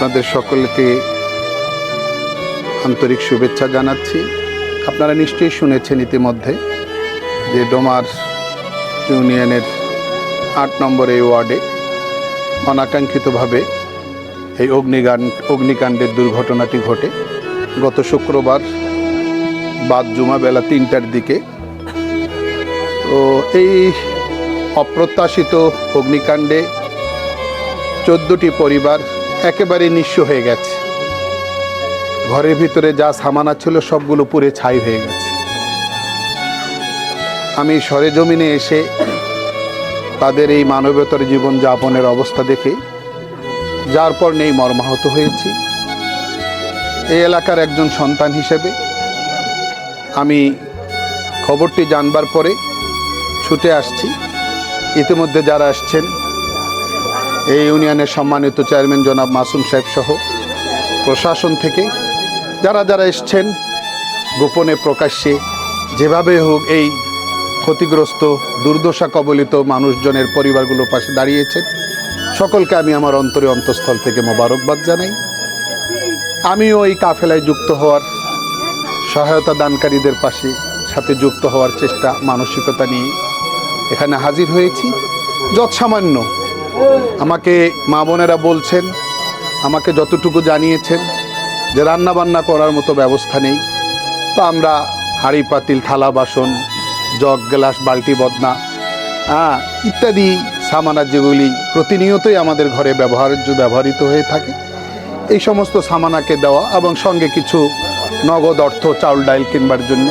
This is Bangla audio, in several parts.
আপনাদের সকলকে আন্তরিক শুভেচ্ছা জানাচ্ছি। আপনারা নিশ্চয়ই শুনেছেন ইতিমধ্যে যে ডোমার ইউনিয়নের ৮ নম্বর এই ওয়ার্ডে অনাকাঙ্ক্ষিতভাবে এই অগ্নিকাণ্ডের দুর্ঘটনাটি ঘটে গত শুক্রবার বাদ জুমা বেলা ৩টার দিকে। তো এই অপ্রত্যাশিত অগ্নিকাণ্ডে 14টি পরিবার একেবারে নিঃস্ব হয়ে গেছে। ঘরের ভিতরে যা সামানা ছিল সবগুলো পুড়ে ছাই হয়ে গেছে। আমি সরেজমিনে এসে তাদের এই মানবতার জীবনযাপনের অবস্থা দেখে যার পর নেই মর্মাহত হয়েছি। এই এলাকার একজন সন্তান হিসেবে আমি খবরটি জানবার পরে ছুটে আসছি। ইতিমধ্যে যারা আসছেন এই ইউনিয়নের সম্মানিত চেয়ারম্যান জনাব মাসুম সাহেব সহ প্রশাসন থেকে যারা যারা এসছেন, গোপনে প্রকাশ্যে যেভাবে হোক এই ক্ষতিগ্রস্ত দুর্দশা কবলিত মানুষজনের পরিবারগুলোর পাশে দাঁড়িয়েছেন, সকলকে আমি আমার অন্তঃস্থল থেকে মোবারকবাদ জানাই। আমিও এই কাফেলায় যুক্ত হওয়ার, সহায়তা দানকারীদের সাথে যুক্ত হওয়ার চেষ্টা মানসিকতা নিয়ে এখানে হাজির হয়েছি। যৎসামান্য আমাকে মা বোনেরা বলছেন, আমাকে যতটুকু জানিয়েছেন যে রান্না বান্না করার মতো ব্যবস্থা নেই, তো আমরা হাঁড়ি পাতিল থালা বাসন জগ গ্লাস বালতি বদনা ইত্যাদি সামানা যেগুলি প্রতিনিয়তই আমাদের ঘরে ব্যবহৃত হয়ে থাকে, এই সমস্ত সামানাকে দেওয়া এবং সঙ্গে কিছু নগদ অর্থ চাউল ডাইল কিনবার জন্য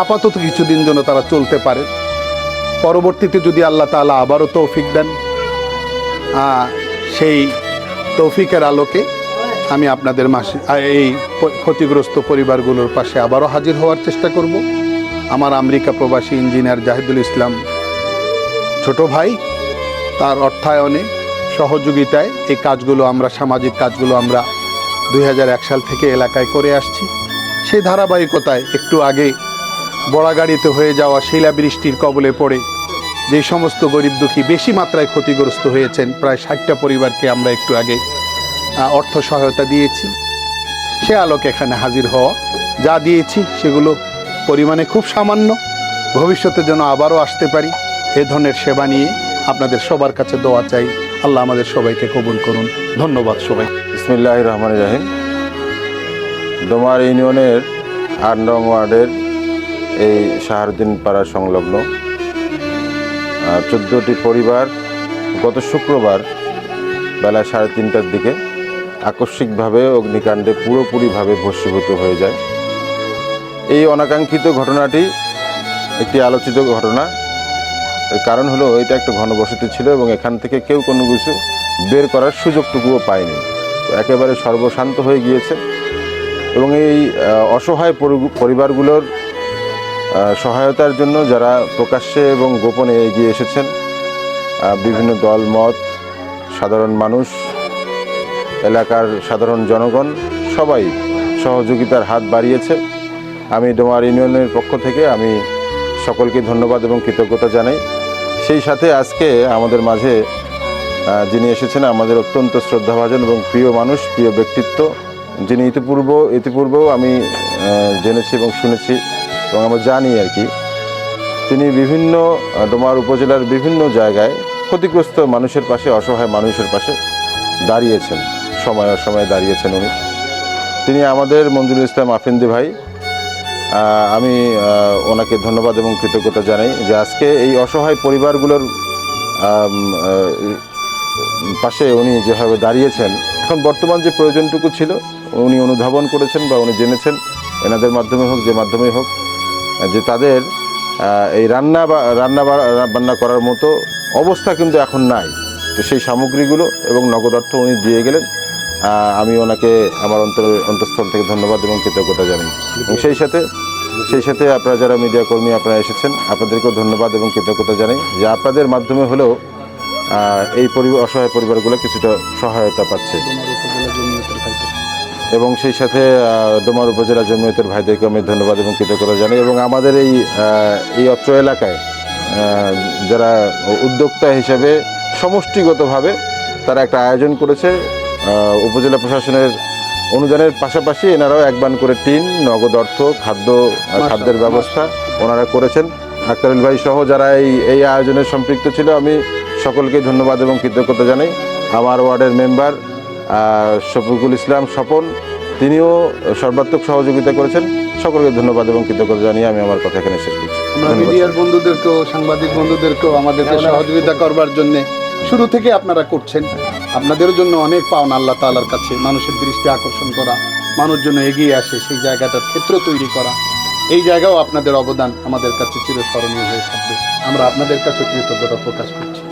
আপাতত কিছুদিন যেন তারা চলতে পারে। পরবর্তীতে যদি আল্লাহ তাআলা আবারও তৌফিক দেন, সেই তৌফিকের আলোকে আমি আপনাদের এই ক্ষতিগ্রস্ত পরিবারগুলোর পাশে আবারও হাজির হওয়ার চেষ্টা করব। আমার আমেরিকা প্রবাসী ইঞ্জিনিয়ার জাহিদুল ইসলাম ছোট ভাই, তার অর্থায়নে সহযোগিতায় এই কাজগুলো আমরা, সামাজিক কাজগুলো আমরা 2001 সাল থেকে এলাকায় করে আসছি। সেই ধারাবাহিকতায় একটু আগে বড়াগাড়িতে হয়ে যাওয়া শিলাবৃষ্টির কবলে পড়ে যে সমস্ত গরিব দুঃখী বেশি মাত্রায় ক্ষতিগ্রস্ত হয়েছেন, প্রায় 60টা পরিবারকে আমরা একটু আগে অর্থ সহায়তা দিয়েছি। সে আলোকে এখানে হাজির হওয়া, যা দিয়েছি সেগুলো পরিমাণে খুব সামান্য, ভবিষ্যতে যেন আবারও আসতে পারি এ ধরনের সেবা নিয়ে আপনাদের সবার কাছে দোয়া চাই। আল্লাহ আমাদের সবাইকে কবুল করুন। ধন্যবাদ সবাই। বিসমিল্লাহির রহমানির রহিম। ডোমার ইউনিয়নের ৮ নং ওয়ার্ডের এই শাহরুদ্দিন পাড়া সংলগ্ন 14টি পরিবার গত শুক্রবার বেলা 3:30টার দিকে আকস্মিকভাবে অগ্নিকাণ্ডে পুরোপুরিভাবে ভস্মীভূত হয়ে যায়। এই অনাকাঙ্ক্ষিত ঘটনাটি একটি আলোচিত ঘটনা। এর কারণ হলো এটা একটা ঘনবসতি ছিল এবং এখান থেকে কেউ কোনো কিছু বের করার সুযোগটুকুও পায়নি, তো একেবারে সর্বশান্ত হয়ে গিয়েছে। এবং এই অসহায় পরিবারগুলোর সহায়তার জন্য যারা প্রকাশ্যে এবং গোপনে এগিয়ে এসেছেন, বিভিন্ন দল মত, সাধারণ মানুষ, এলাকার সাধারণ জনগণ সবাই সহযোগিতার হাত বাড়িয়েছে। আমি ডোমার ইউনিয়নের পক্ষ থেকে আমি সকলকে ধন্যবাদ এবং কৃতজ্ঞতা জানাই। সেই সাথে আজকে আমাদের মাঝে যিনি এসেছেন আমাদের অত্যন্ত শ্রদ্ধাভাজন এবং প্রিয় মানুষ, প্রিয় ব্যক্তিত্ব, যিনি ইতিপূর্বেও আমি জেনেছি এবং শুনেছি এবং আমরা জানি আর কি, তিনি বিভিন্ন ডোমার উপজেলার বিভিন্ন জায়গায় ক্ষতিগ্রস্ত মানুষের পাশে, অসহায় মানুষের পাশে দাঁড়িয়েছেন, সময় অসময়ে দাঁড়িয়েছেন উনি। তিনি আমাদের মঞ্জুরুল ইসলাম আফেন্দি ভাই, আমি ওনাকে ধন্যবাদ এবং কৃতজ্ঞতা জানাই যে আজকে এই অসহায় পরিবারগুলোর পাশে উনি যেভাবে দাঁড়িয়েছেন, এখন বর্তমান যে প্রয়োজনটুকু ছিল উনি অনুধাবন করেছেন বা উনি জেনেছেন, এনাদের মাধ্যমে হোক যে মাধ্যমেই হোক, যে তাদের এই রান্না করার মতো অবস্থা কিন্তু এখন নাই। তো সেই সামগ্রীগুলো এবং নগদ অর্থ উনি দিয়ে গেলেন। আমি ওনাকে আমার অন্তঃস্থল থেকে ধন্যবাদ এবং কৃতজ্ঞতা জানাই। এবং সেই সাথে আপনারা যারা মিডিয়া কর্মী আপনারা এসেছেন, আপনাদেরকেও ধন্যবাদ এবং কৃতজ্ঞতা জানাই যে আপনাদের মাধ্যমে হলেও এই অসহায় পরিবারগুলো কিছুটা সহায়তা পাচ্ছে। এবং সেই সাথে ডোমার উপজেলা জমিয়তের ভাইদেরকে আমি ধন্যবাদ এবং কৃতজ্ঞতা জানাই। এবং আমাদের এই অত্র এলাকায় যারা উদ্যোক্তা হিসাবে সমষ্টিগতভাবে তারা একটা আয়োজন করেছে উপজেলা প্রশাসনের অনুদানের পাশাপাশি এনারাও একবান করে টিন, নগদ অর্থ, খাদ্যের ব্যবস্থা ওনারা করেছেন। আক্তারুল ভাই সহ যারা এই আয়োজনে সম্পৃক্ত ছিল, আমি সকলকে ধন্যবাদ এবং কৃতজ্ঞতা জানাই। আমার ওয়ার্ডের মেম্বার শফিকুল ইসলাম স্বপন, তিনিও সর্বাত্মক সহযোগিতা করেছেন। সকলকে ধন্যবাদ এবং কৃতজ্ঞতা জানিয়ে আমি আমার কথা এখানে শেষ করছি। আমরা মিডিয়ার বন্ধুদেরকেও, সাংবাদিক বন্ধুদেরকেও আমাদেরকে সহযোগিতা করবার জন্য শুরু থেকে আপনারা করছেন। আপনাদের জন্য অনেক পাওনা আল্লাহ তাআলার কাছে, মানুষের দৃষ্টি আকর্ষণ করা, মানুষ যেন এগিয়ে আসে সেই জায়গাটার ক্ষেত্র তৈরি করা, এই জায়গাও আপনাদের অবদান আমাদের কাছে চিরস্মরণীয় হয়ে থাকবে। আমরা আপনাদের কাছে কৃতজ্ঞতা প্রকাশ করছি।